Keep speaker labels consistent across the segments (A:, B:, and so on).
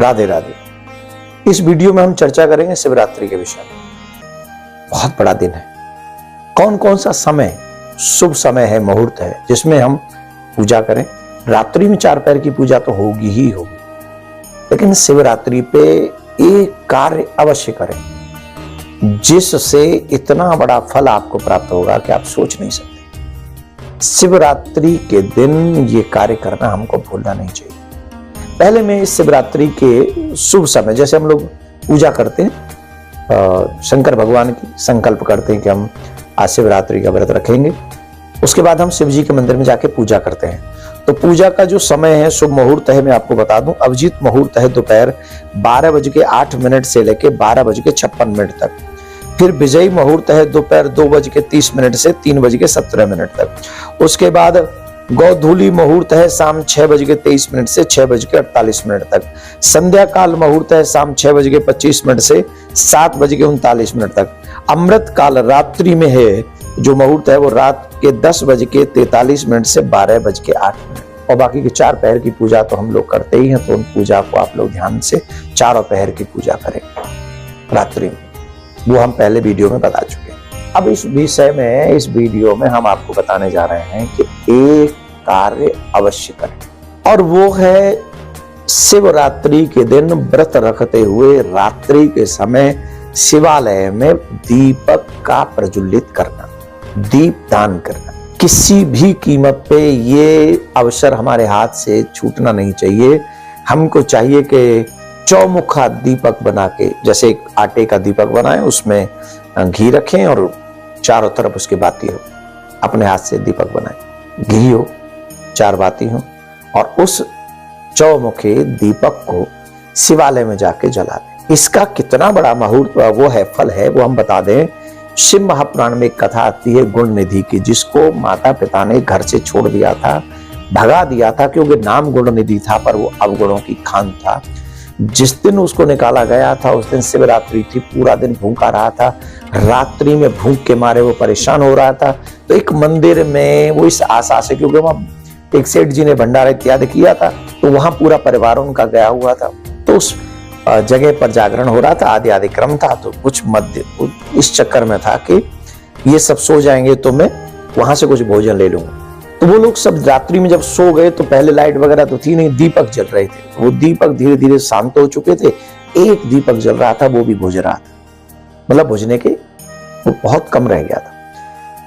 A: राधे राधे। इस वीडियो में हम चर्चा करेंगे शिवरात्रि के विषय में। बहुत बड़ा दिन है। कौन कौन सा समय शुभ समय है, मुहूर्त है जिसमें हम पूजा करें। रात्रि में 4 पैर की पूजा तो होगी ही होगी, लेकिन शिवरात्रि पे एक कार्य अवश्य करें जिससे इतना बड़ा फल आपको प्राप्त होगा कि आप सोच नहीं सकते। शिवरात्रि के दिन ये कार्य करना हमको भूलना नहीं चाहिए। पहले मैं इस शिवरात्रि के शुभ समय, जैसे हम लोग पूजा करते हैं शंकर भगवान की, संकल्प करते हैं कि हम आज शिवरात्रि का व्रत रखेंगे। उसके बाद हम शिव जी के मंदिर में जाके पूजा करते हैं। तो पूजा का जो समय है, शुभ मुहूर्त है, मैं आपको बता दूं, अभिजीत मुहूर्त है दोपहर 12:08 से लेके 12:56 तक। फिर विजयी मुहूर्त है दोपहर 2:30 से 3:17 तक। उसके बाद गोधूली मुहूर्त है शाम 6:23 से 6:48 तक। संध्या काल मुहूर्त है शाम 6:25 से 7:39 तक। अमृत काल रात्रि में है जो मुहूर्त है वो रात के 10:43 से 12:08। और बाकी के 4 पहर की पूजा तो हम लोग करते ही हैं, तो उन पूजा को आप लोग ध्यान से 4 पहर की पूजा करें रात्रि में। वो हम पहले वीडियो में बता चुके हैं। अब इस विषय में, इस वीडियो में हम आपको बताने जा रहे हैं कि एक कार्य अवश्य करें, और वो है शिवरात्रि के दिन व्रत रखते हुए रात्रि के समय शिवालय में दीपक का प्रज्वलित करना, दीप दान करना। किसी भी कीमत पे ये अवसर हमारे हाथ से छूटना नहीं चाहिए। हमको चाहिए कि चौमुखा दीपक बना के, जैसे एक आटे का दीपक बनाएं, उसमें घी रखें और चारों तरफ उसकी बाती हो। अपने हाथ से दीपक बनाएं, घी हो, 4 बाती हो, और उस चौमुखे दीपक को शिवालय में जाके जला दें। इसका कितना बड़ा मुहूर्त वो है, फल है, वो हम बता दें। शिव महापुराण में एक कथा आती है गुण निधि की, जिसको माता पिता ने घर से छोड़ दिया था, भगा दिया था, क्योंकि नाम गुण निधि था पर वो अवगुणों की खान था। जिस दिन उसको निकाला गया था उस दिन शिवरात्रि थी, पूरा दिन भूखा रहा था। रात्रि में भूख के मारे वो परेशान हो रहा था। तो एक मंदिर में वो इस आशा से, क्योंकि वहां एक सेठ जी ने भंडारा इत्यादि किया था, तो वहां पूरा परिवार उनका गया हुआ था। तो उस जगह पर जागरण हो रहा था, आदि क्रम था। तो कुछ मध्य इस चक्कर में था कि ये सब सो जाएंगे तो मैं वहां से कुछ भोजन ले लूंगा। तो वो लोग सब रात्रि में जब सो गए तो पहले लाइट वगैरह तो थी नहीं, दीपक जल रहे थे। वो दीपक धीरे धीरे शांत हो चुके थे। एक दीपक जल रहा था, वो भी बुझ रहा था, मतलब बुझने के वो बहुत कम रह गया था।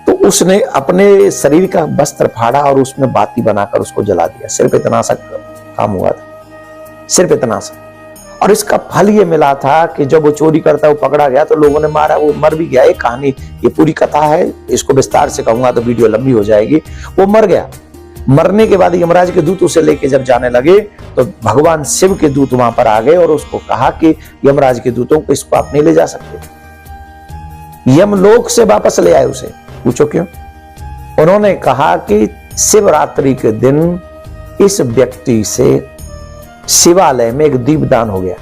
A: तो उसने अपने शरीर का वस्त्र फाड़ा और उसमें बाती बनाकर उसको जला दिया। सिर्फ इतना सा काम हुआ था, सिर्फ इतना सा। और इसका फल ये मिला था कि जब वो चोरी करता वो पकड़ा गया तो लोगों ने मारा, वो मर भी गया। एक कहानी, ये पूरी कथा है, इसको विस्तार से कहूंगा तो वीडियो लंबी हो जाएगी। वो मर गया। मरने के बाद यमराज के दूत उसे लेके जब जाने लगे तो भगवान शिव के दूत वहां पर आ गए और उसको कहा कि यमराज के दूतों को, इसको आप नहीं ले जा सकते। यमलोक से वापस ले आए उसे। पूछो क्यों? उन्होंने कहा कि शिवरात्रि के दिन इस व्यक्ति से शिवालय में एक दीपदान हो गया।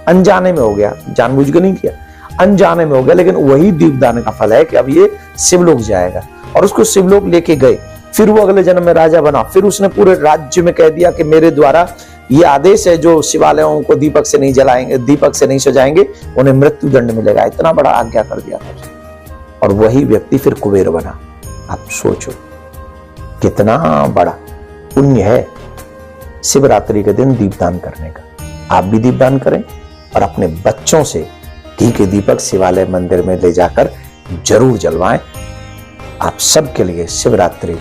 A: अनजाने में हो गया, जानबूझ के नहीं किया, अनजाने में हो गया, लेकिन वही दीपदान का फल है कि अब ये शिवलोक जाएगा। और उसको शिवलोक लेके गए। फिर वो अगले जन्म में राजा बना। फिर उसने पूरे राज्य में कह दिया कि मेरे द्वारा ये आदेश है, जो शिवालयों को दीपक से नहीं जलाएंगे, दीपक से नहीं सजाएंगे, उन्हें मृत्यु दंड मिलेगा। इतना बड़ा आज्ञा कर दिया था। और वही व्यक्ति फिर कुबेर बना। आप सोचो कितना बड़ा पुण्य है शिवरात्रि के दिन दीपदान करने का। आप भी दीपदान करें और अपने बच्चों से घी के दीपक शिवालय मंदिर में ले जाकर जरूर जलवाएं। आप सबके लिए शिवरात्रि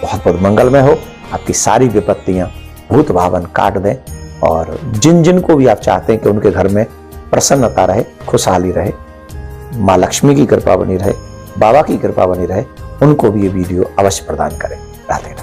A: बहुत बहुत मंगलमय हो। आपकी सारी विपत्तियां भूत भावन काट दें, और जिन जिन को भी आप चाहते हैं कि उनके घर में प्रसन्नता रहे, खुशहाली रहे, माँ लक्ष्मी की कृपा बनी रहे, बाबा की कृपा बनी रहे, उनको भी ये वीडियो अवश्य प्रदान करें। राधे राधे।